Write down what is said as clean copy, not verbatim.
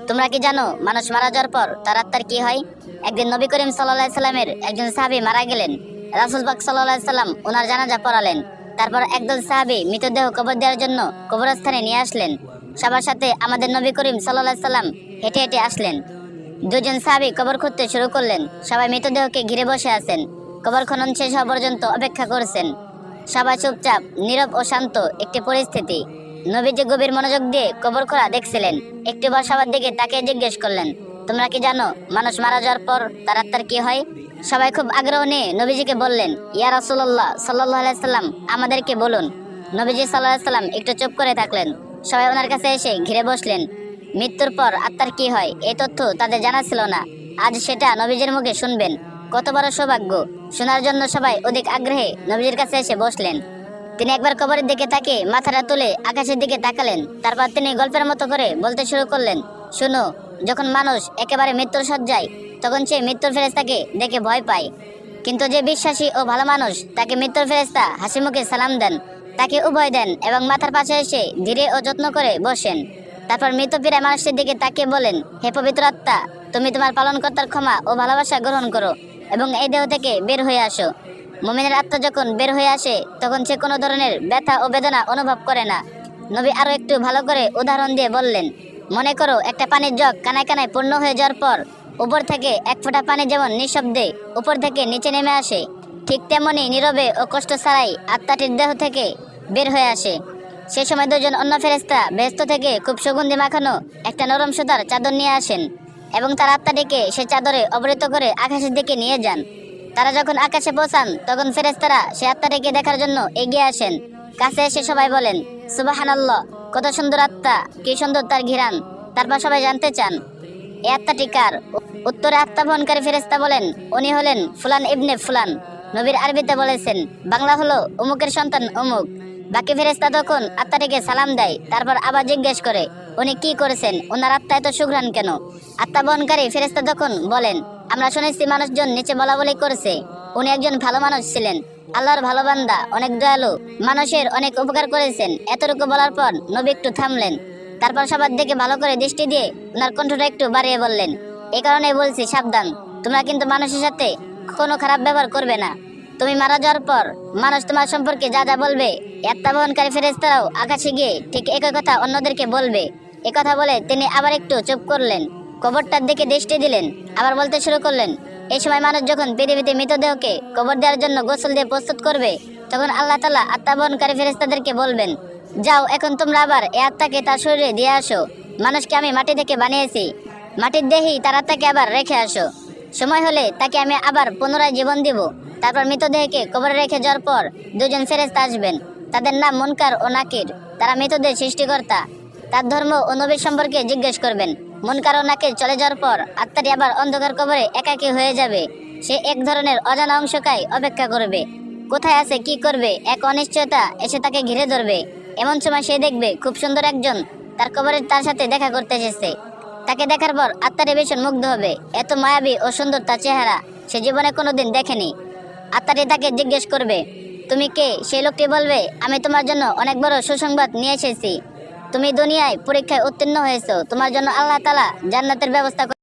তোমরা কি জানো মানুষ মারা যাওয়ার পর তার আত্মার কি হয়? একদিন নবী করিম সাল্লাল্লাহু আলাইহি সাল্লামের একজন সাহাবী মারা গেলেন। রাসূল পাক সাল্লাল্লাহু আলাইহি সাল্লাম ওনার জানাজা পড়ালেন। তারপর একদল সাহাবী মৃতদেহ কবর দেওয়ার জন্য কবরস্থানে নিয়ে আসলেন। সবার সাথে আমাদের নবী করিম সাল্লাল্লাহু আলাইহি সাল্লাম হেঁটে হেঁটে আসলেন। দুজন সাহাবী কবর খুঁড়তে শুরু করলেন। সবাই মৃতদেহকে ঘিরে বসে আছেন। কবর খনন শেষ হওয়া পর্যন্ত অপেক্ষা করছেন। সবাই চুপচাপ, নীরব ও শান্ত একটি পরিস্থিতি। নবীজি গভীর মনোযোগ দিয়ে কবর খোঁড়া দেখছিলেন। একটিবার সবার দিকে তাকিয়ে জিজ্ঞেস করলেন, তোমরা কি জানো মানুষ মারা যাওয়ার পর তার আত্মার কি হয়? সবাই খুব আগ্রহ নিয়ে নবীজিকে বললেন, ইয়া রাসূলুল্লাহ সাল্লাল্লাহু আলাইহি সাল্লাম, আমাদেরকে বলুন। নবীজি সাল্লাল্লাহু আলাইহি সাল্লাম একটু চুপ করে থাকলেন। সবাই ওনার কাছে এসে ঘিরে বসলেন। মৃত্যুর পর আত্মার কি হয় এই তথ্য তাদের জানা ছিল না। আজ সেটা নবীজির মুখে শুনবেন। কত বড় সৌভাগ্য! শোনার জন্য সবাই অধিক আগ্রহে নবীজির কাছে এসে বসলেন। তিনি একবার কবরের দিকে তাকিয়ে মাথাটা তুলে আকাশের দিকে তাকালেন। তারপর তিনি গল্পের মতো করে বলতে শুরু করলেন, শুনো, যখন মানুষ একেবারে মৃত্যুর শয্যায়, তখন সে মৃত্যুর ফেরেশতাকে দেখে ভয় পায়। কিন্তু যে বিশ্বাসী ও ভালো মানুষ, তাকে মৃত্যুর ফেরেশতা হাসি মুখে সালাম দেন, তাকে উভয় দেন এবং মাথার পাশে এসে ধীরে ও যত্ন করে বসেন। তারপর মৃত প্রায় মানুষের দিকে তাকিয়ে বলেন, হে পবিত্র আত্মা, তুমি তোমার পালনকর্তার ক্ষমা ও ভালোবাসা গ্রহণ করো এবং এই দেহ থেকে বের হয়ে আসো। মুমিনের আত্মা যখন বের হয়ে আসে, তখন সে কোনো ধরনের ব্যথা ও বেদনা অনুভব করে না। নবী আরো একটু ভালো করে উদাহরণ দিয়ে বললেন, মনে করো একটা পানির জগ কানায় কানায় পূর্ণ হয়ে যাওয়ার পর উপর থেকে এক ফোঁটা পানি যেমন নিঃশব্দে উপর থেকে নিচে নেমে আসে, ঠিক তেমনি নীরবে ও কষ্ট ছাড়াই আত্মাটির দেহ থেকে বের হয়ে আসে। সে সময় দুজন অন্য ফেরেশতা বেহেশত থেকে খুব সুগন্ধি মাখানো একটা নরম সুতার চাদর নিয়ে আসেন এবং তার আত্মাটিকে সে চাদরে আবৃত করে আকাশের দিকে নিয়ে যান। তারা যখন আকাশে পৌঁছান, তখন ফেরেশতারা সে আত্মাটিকে দেখার জন্য এগিয়ে আসেন। কাছে এসে সবাই বলেন, সুবহানাল্লাহ, কত সুন্দর আত্মা, কি সুন্দর তার ঘিরান। তারপর সবাই জানতে চান, এই আত্মাটি কার? উত্তরে আত্মা বহনকারী ফেরেশতা বলেন, উনি হলেন ফুলান ইবনে ফুলান। নবীর আরবিতে বলেছেন, বাংলা হলো অমুকের সন্তান অমুক। বাকি ফেরেশতা তখন আত্মাটিকে সালাম দেয়। তারপর আবার জিজ্ঞেস করে, উনি কি করেছেন? ওনার আত্মা এত সুঘ্রাণ কেন? আত্মা বহনকারী ফেরেশতা তখন বলেন, আমরা শুনেছি মানুষজন নিচে বলাবলি করেছে উনি একজন ভালো মানুষ ছিলেন, আল্লাহর ভালো বান্দা, অনেক দয়ালু, মানুষের অনেক উপকার করেছেন। এতটুকু বলার পর নবী একটু থামলেন। তারপর সবার দিকে ভালো করে দৃষ্টি দিয়ে ওনার কণ্ঠটা একটু বাড়িয়ে বললেন, এই কারণে বলছি, সাবধান, তোমরা কিন্তু মানুষের সাথে কোনো খারাপ ব্যবহার করবে না। তুমি মারা যাওয়ার পর মানুষ তোমার সম্পর্কে যা যা বলবে, আত্মা বহনকারী ফেরেশতারাও আকাশে গিয়ে ঠিক একই কথা অন্যদেরকে বলবে। কথা বলে তিনি আবার একটু চুপ করলেন, কবরটার দিকে দৃষ্টি দিলেন, আবার বলতে শুরু করলেন, এই সময় মানুষ যখন পৃথিবীতে মৃতদেহকে কবর দেওয়ার জন্য গোসল দিয়ে প্রস্তুত করবে, তখন আল্লাহ তাআলা আত্মা বহনকারী ফেরেশতাদেরকে বলবেন, যাও, এখন তোমরা আবার এই আত্মাকে তার শরীরে দিয়ে আসো। মানুষকে আমি মাটি থেকে বানিয়েছি, মাটির দেহেই তার আত্মাকে আবার রেখে আসো। সময় হলে তাকে আমি আবার পুনরায় জীবন দিব। তারপর মৃতদেহকে কবরে রেখে যাওয়ার পর দুজন ফেরেশতা আসবেন। তাদের নাম মুনকার ও নাকির। তারা মৃতদেহ সৃষ্টিকর্তা, তার ধর্ম ও নবী সম্পর্কে জিজ্ঞেস করবেন। মুনকার ও নাকির চলে যাওয়ার পর আত্মাটি আবার অন্ধকার কবরে একাকী হয়ে যাবে। সে এক ধরনের অজানা অংশকায় অপেক্ষা করবে। কোথায় আছে, কি করবে, এক অনিশ্চয়তা এসে তাকে ঘিরে ধরবে। এমন সময় সে দেখবে খুব সুন্দর একজন তার কবরে তার সাথে দেখা করতে এসেছে। তাকে দেখার পর আত্মাটি ভীষণ মুগ্ধ হবে। এত মায়াবী ও সুন্দর তার চেহারা সে জীবনে কোনোদিন দেখেনি। আত্মাটি তাকে জিজ্ঞেস করবে, তুমি কে? সেই লোকটি বলবে, আমি তোমার জন্য অনেক বড় সুসংবাদ নিয়ে এসেছি। তুমি দুনিয়ায় পরীক্ষায় উত্তীর্ণ হয়েছো, তোমার জন্য আল্লাহ তাআলা জান্নাতের ব্যবস্থা